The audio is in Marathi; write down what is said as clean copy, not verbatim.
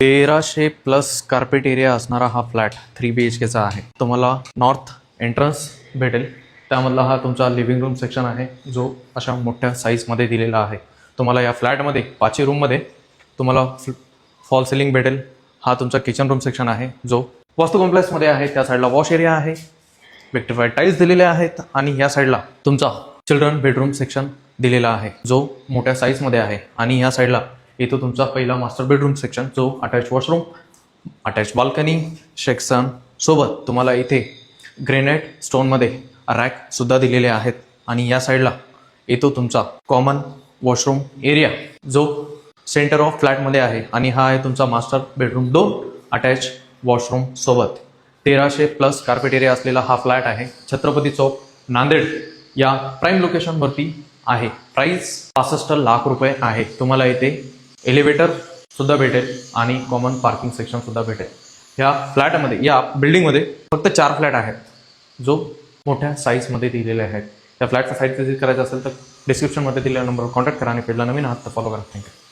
1300 प्लस कार्पेट एरिया असणारा हा फ्लॅट 3 BHKचा आहे. तुम्हाला नॉर्थ एंट्रन्स भेटेल. त्यामधला हा तुमचा लिव्हिंग रूम सेक्शन आहे जो अशा मोठ्या साईजमध्ये दिलेला आहे. तुम्हाला या फ्लॅटमध्ये 5 रूममध्ये तुम्हाला फॉल सिलिंग भेटेल. हा तुमचा किचन रूम सेक्शन आहे जो वास्तू कॉम्प्लेक्समध्ये आहे. त्या साईडला वॉश एरिया आहे, विक्टिफाईड टाईल्स दिलेले आहेत आणि या साईडला तुमचा चिल्ड्रन बेडरूम सेक्शन दिलेला आहे जो मोठ्या साईजमध्ये आहे. आणि या साईडला इथं तुमचा पहिला मास्टर बेडरूम सेक्शन जो attach washroom, attach balcony section सोबत तुम्हाला इथे ग्रेनाइट स्टोनमध्ये रॅकसुद्धा दिलेले आहेत. आणि या साईडला येतो तुमचा कॉमन वॉशरूम एरिया जो सेंटर ऑफ फ्लॅटमध्ये आहे. आणि हा आहे तुमचा मास्टर बेडरूम 2 अटॅच वॉशरूम सोबत. 1300 प्लस कार्पेट एरिया असलेला हा फ्लॅट आहे. छत्रपती चौक, नांदेड या प्राईम लोकेशनवरती आहे. प्राइस 65 लाख रुपये आहे. तुम्हाला इथे एलिव्हेटर सुद्धा भेटेल आणि कॉमन पार्किंग सेक्शन सुद्धा भेटेल. या फ्लॅटमध्ये, या बिल्डिंगमध्ये फक्त 4 फ्लॅट आहेत जो मोठ्या साईजमध्ये दिलेले आहेत. त्या फ्लॅटचा साईज विजिट करायचा असेल तर डिस्क्रिप्शनमध्ये दिलेल्या नंबरवर कॉन्टॅक्ट करा आणि पेजला नवीन आहात तर फॉलो करा. थँक्यू.